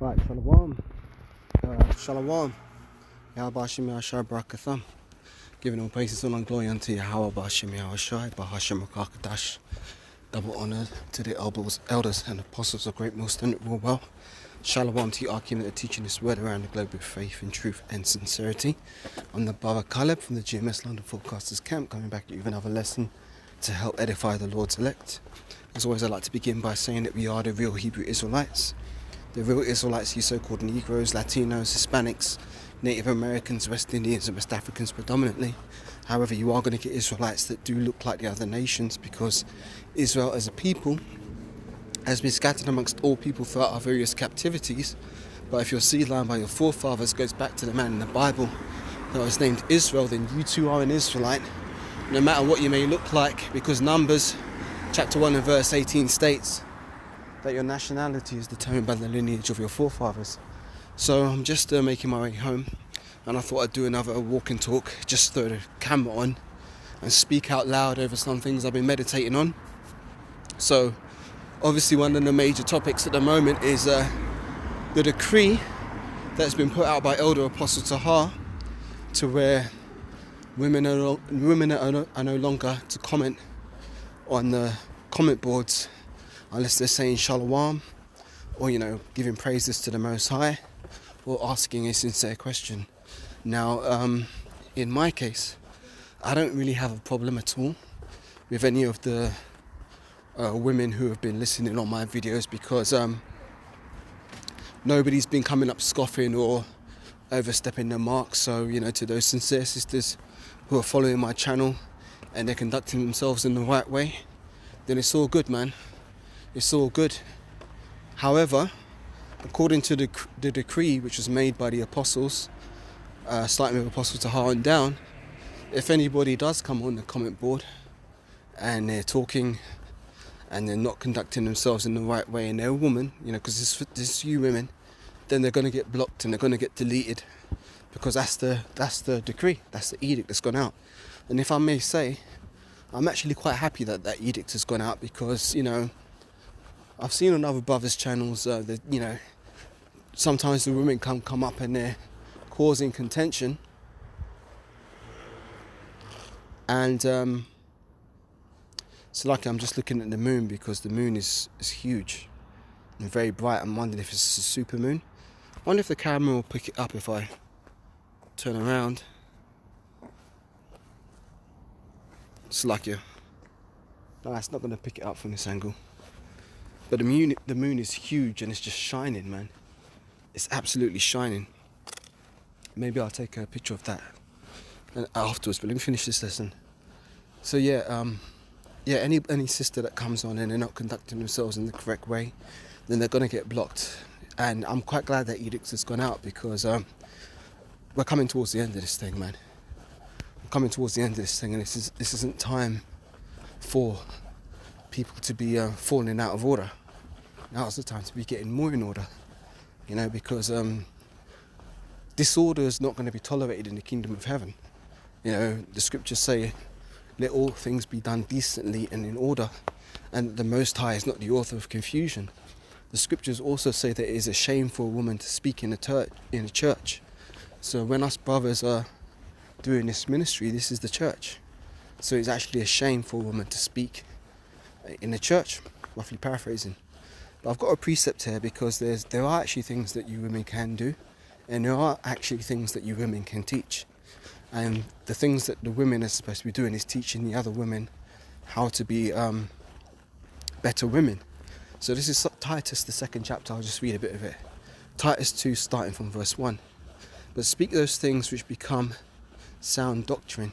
Right, Shalom. Shalom. Yahweh Hashem Yahshai Barakatham. Giving all praises, all and glory unto Yahweh Hashem Yahshai Bahashem Rakakadash. Double honour to the elders and apostles of Great Most and rule well. Shalom to you, Arkim, that are teaching this word around the globe with faith and truth and sincerity. I'm the Brother Caleb from the GMS London Forecasters Camp, coming back with another lesson to help edify the Lord's elect. As always, I'd like to begin by saying that we are the real Hebrew Israelites. The real Israelites, you so-called Negroes, Latinos, Hispanics, Native Americans, West Indians and West Africans predominantly. However, you are going to get Israelites that do look like the other nations, because Israel as a people has been scattered amongst all people throughout our various captivities. But if your seed line by your forefathers goes back to the man in the Bible that was named Israel, then you too are an Israelite, no matter what you may look like, because Numbers chapter 1 and verse 18 states that your nationality is determined by the lineage of your forefathers. So I'm just making my way home, and I thought I'd do another walk and talk, just throw the camera on and speak out loud over some things I've been meditating on. So obviously one of the major topics at the moment is the decree that's been put out by Elder Apostle Tahars, to where women are no longer to comment on the comment boards unless they're saying shalom, or giving praises to the Most High, or asking a sincere question. Now in my case, I don't really have a problem at all with any of the women who have been listening on my videos, because nobody's been coming up scoffing or overstepping the mark. So to those sincere sisters who are following my channel and they're conducting themselves in the right way, then it's all good, man. It's all good. However, according to the decree which was made by the apostles, starting with Apostle Tahars and down, if anybody does come on the comment board and they're talking and they're not conducting themselves in the right way, and they're a woman, because this is you women, then they're going to get blocked and they're going to get deleted, because that's the decree, that's the edict that's gone out. And if I may say, I'm actually quite happy that that edict has gone out, because I've seen on other brothers' channels that sometimes the women come up and they're causing contention, and so like I'm just looking at the moon, because the moon is huge and very bright. I'm wondering if it's a super moon. I wonder if the camera will pick it up if I turn around. It's like no, it's not going to pick it up from this angle. But the moon is huge and it's just shining, man. It's absolutely shining. Maybe I'll take a picture of that afterwards, but let me finish this lesson. So any sister that comes on and they're not conducting themselves in the correct way, then they're going to get blocked. And I'm quite glad that edict has gone out, because we're coming towards the end of this thing, man. We're coming towards the end of this thing, and this isn't time for people to be falling out of order. Now's the time to be getting more in order, because disorder is not going to be tolerated in the kingdom of heaven. The scriptures say, let all things be done decently and in order, and the Most High is not the author of confusion. The scriptures also say that it is a shame for a woman to speak in a church. So when us brothers are doing this ministry, this is the church. So it's actually a shame for a woman to speak in the church, roughly paraphrasing. But I've got a precept here, because there are actually things that you women can do, and there are actually things that you women can teach. And the things that the women are supposed to be doing is teaching the other women how to be better women. So this is Titus, the 2nd chapter. I'll just read a bit of it. Titus 2, starting from verse 1. But speak those things which become sound doctrine,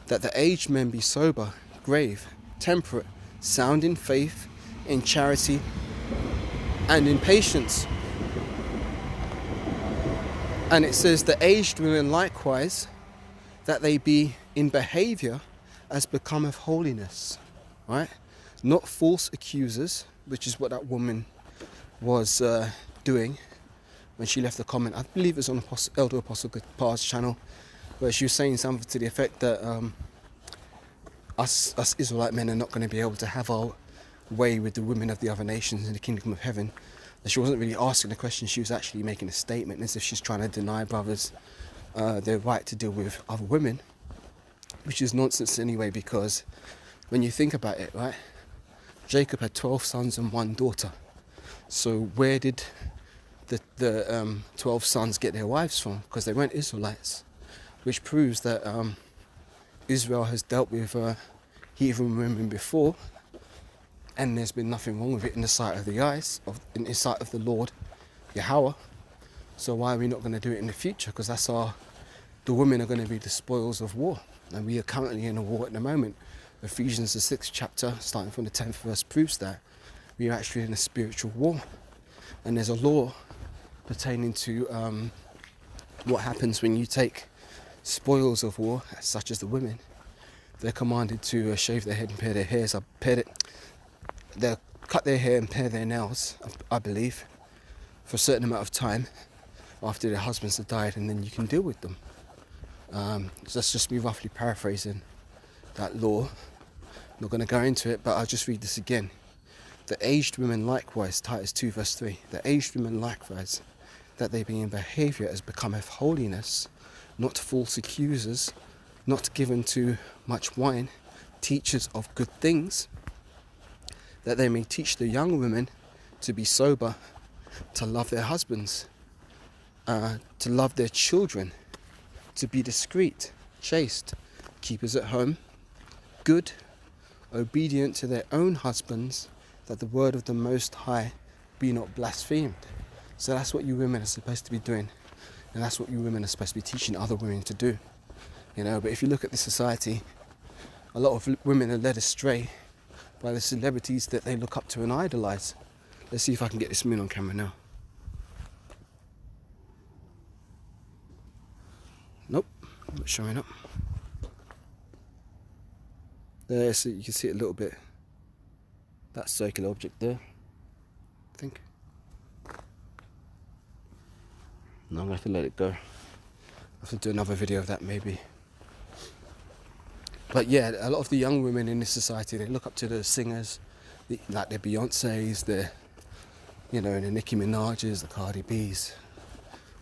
that the aged men be sober, grave, temperate, sound in faith, in charity, and in patience. And it says, the aged women likewise, that they be in behaviour as becometh holiness, right? Not false accusers, which is what that woman was doing when she left the comment. I believe it was on Elder Apostle Tahars' channel, where she was saying something to the effect that us Israelite men are not going to be able to have our way with the women of the other nations in the kingdom of heaven, She wasn't really asking a question, she was actually making a statement as if she's trying to deny brothers their right to deal with other women, which is nonsense anyway, because when you think about it, right, Jacob had 12 sons and 1 daughter. So where did the 12 sons get their wives from? Because they weren't Israelites, which proves that Israel has dealt with heathen women before, and there's been nothing wrong with it in the sight of in the sight of the Lord Yahweh. So why are we not going to do it in the future? Because the women are going to be the spoils of war, and we are currently in a war at the moment. Ephesians the 6th chapter, starting from the 10th verse, proves that we are actually in a spiritual war, and there's a law pertaining to what happens when you take spoils of war, such as the women. They're commanded to shave their head and pare their hairs. They'll cut their hair and pare their nails, I believe, for a certain amount of time after their husbands have died, and then you can deal with them. So that's just me roughly paraphrasing that law. I'm not going to go into it, but I'll just read this again. The aged women likewise, Titus 2 verse 3, the aged women likewise, that they be in behaviour as becometh holiness, not false accusers, not given to much wine, teachers of good things, that they may teach the young women to be sober, to love their husbands, to love their children, to be discreet, chaste, keepers at home, good, obedient to their own husbands, that the word of the Most High be not blasphemed. So that's what you women are supposed to be doing, and that's what you women are supposed to be teaching other women to do. But if you look at this society, a lot of women are led astray by the celebrities that they look up to and idolise. Let's see if I can get this moon on camera now. Nope, not showing up. There, so you can see it a little bit. That circular object there, I think. No, I'm going to have to let it go. I'll have to do another video of that maybe. But yeah, a lot of the young women in this society, they look up to the singers, like the Beyoncés, the Nicki Minaj's, the Cardi B's,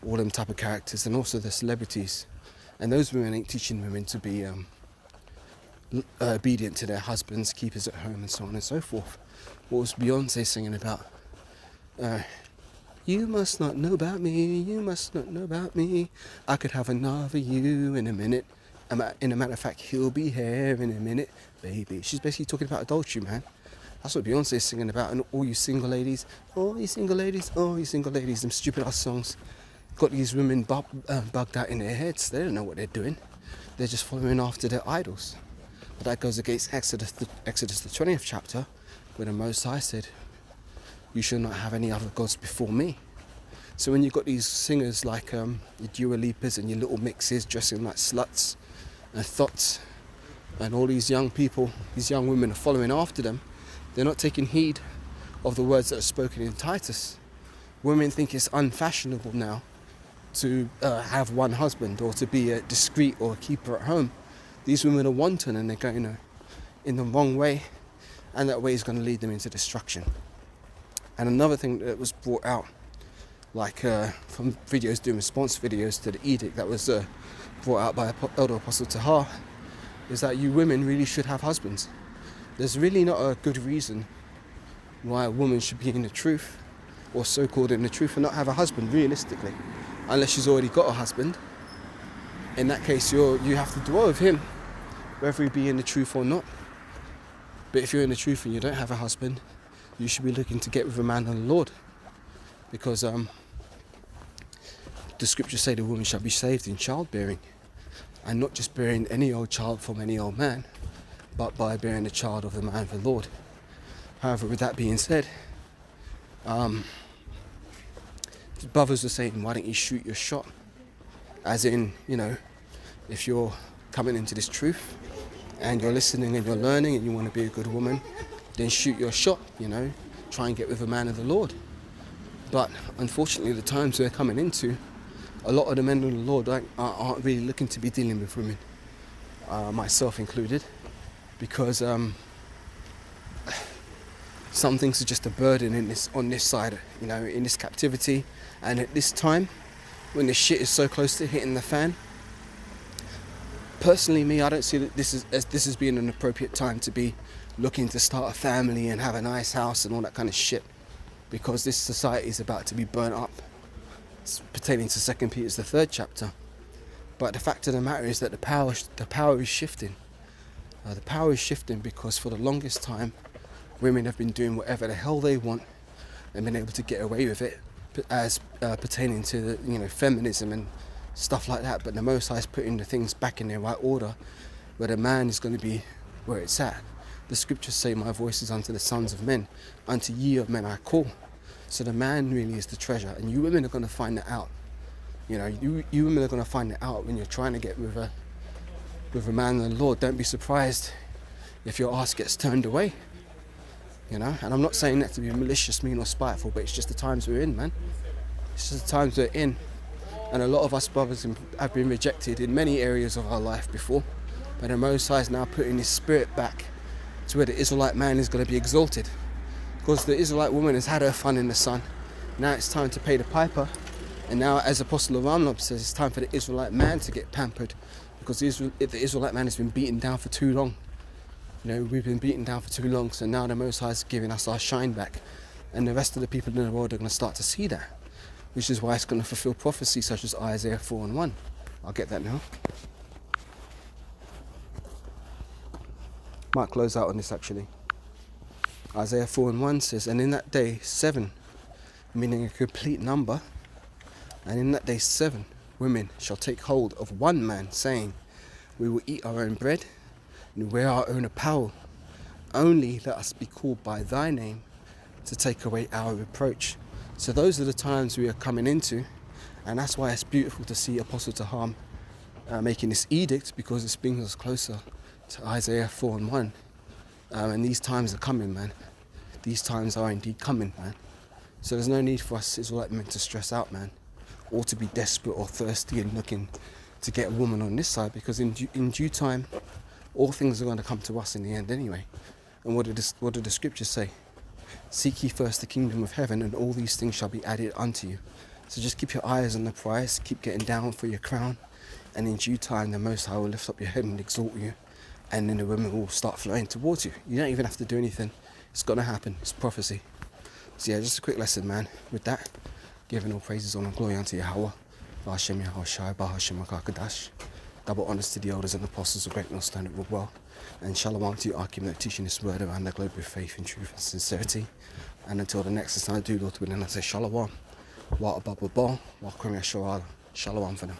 all them type of characters, and also the celebrities. And those women ain't teaching women to be obedient to their husbands, keepers at home, and so on and so forth. What was Beyonce singing about? You must not know about me, you must not know about me. I could have another you in a minute. In a matter of fact, he'll be here in a minute, baby. She's basically talking about adultery, man. That's what Beyonce is singing about. And all you single ladies, oh, you single ladies, oh, you single ladies, them stupid ass songs got these women bugged out in their heads. They don't know what they're doing. They're just following after their idols. But that goes against Exodus the 20th chapter, where the Most High said, you shall not have any other gods before me. So when you've got these singers like your Dua Lipas and your Little Mixes dressing like sluts and thots, and all these young people, these young women are following after them, they're not taking heed of the words that are spoken in Titus. Women think it's unfashionable now to have one husband or to be a discreet or a keeper at home. These women are wanton and they're going in the wrong way, and that way is going to lead them into destruction. And another thing that was brought out, like from videos, doing response videos to the edict that was brought out by Elder Apostle Tahars, is that you women really should have husbands. There's really not a good reason why a woman should be in the truth, or so-called in the truth, and not have a husband, realistically. Unless she's already got a husband. In that case, you have to dwell with him, whether he be in the truth or not. But if you're in the truth and you don't have a husband, you should be looking to get with a man of the Lord. Because the scriptures say the woman shall be saved in childbearing, and not just bearing any old child from any old man, but by bearing the child of the man of the Lord. However, with that being said, brothers were saying, why don't you shoot your shot? As in, if you're coming into this truth and you're listening and you're learning and you want to be a good woman, then shoot your shot, try and get with a man of the Lord. But unfortunately, the times we're coming into, a lot of the men of the Lord aren't really looking to be dealing with women, myself included, because Some things are just a burden on this side, you know, in this captivity. And at this time, when the shit is so close to hitting the fan, personally, me, I don't see that this is being an appropriate time to be looking to start a family and have a nice house and all that kind of shit, because this society is about to be burnt up. It's pertaining to 2 Peter's the 3rd chapter. But the fact of the matter is that the power is shifting. The power is shifting because for the longest time, women have been doing whatever the hell they want and been able to get away with it, as pertaining to the, you know, feminism and stuff like that. But the Most High is putting the things back in their right order, where the man is going to be where it's at. The scriptures say, "My voice is unto the sons of men, unto ye of men I call." So the man really is the treasure, and you women are going to find that out. You know, you women are going to find it out when you're trying to get with a man of the Lord. Don't be surprised if your ass gets turned away. You know, and I'm not saying that to be malicious, mean or spiteful, but it's just the times we're in, man. It's just the times we're in. And a lot of us brothers have been rejected in many areas of our life before. But the Most High is now putting his spirit back to where the Israelite man is going to be exalted. Because the Israelite woman has had her fun in the sun. Now it's time to pay the piper. And now, as Apostle Aramnob says, it's time for the Israelite man to get pampered. Because the Israelite man has been beaten down for too long. You know, we've been beaten down for too long, so now the Most High is giving us our shine back. And the rest of the people in the world are going to start to see that. Which is why it's going to fulfill prophecy such as Isaiah 4:1. I'll get that now. Might close out on this actually. Isaiah 4:1 says, "And in that day 7, meaning a complete number, and in that day 7 women shall take hold of one man, saying, we will eat our own bread and wear our own apparel. Only let us be called by thy name to take away our reproach." So those are the times we are coming into, and that's why it's beautiful to see Apostle Tahars making this edict, because it brings us closer to Isaiah 4:1. And these times are coming, man. These times are indeed coming, man. So there's no need for us Israelite men to stress out, man, or to be desperate or thirsty and looking to get a woman on this side, because in due time, all things are going to come to us in the end anyway. And what did the scriptures say? "Seek ye first the kingdom of heaven, and all these things shall be added unto you." So just keep your eyes on the prize, keep getting down for your crown, and in due time the Most High will lift up your head and exalt you, and then the women will start flowing towards you. You don't even have to do anything. It's going to happen. It's prophecy. So yeah, just a quick lesson, man. With that, giving all praises, honor, and glory unto Yahweh, Hashem Yahushai, Bahashem Makakadash. Double honors to the elders and apostles of great North Standard of well. And shalom to you, Archim, teaching this word around the globe with faith and truth and sincerity. And until the next time I do, Lord willing, I say shalom. Wa abba ba, wa kwem yashawala. Shalom for now.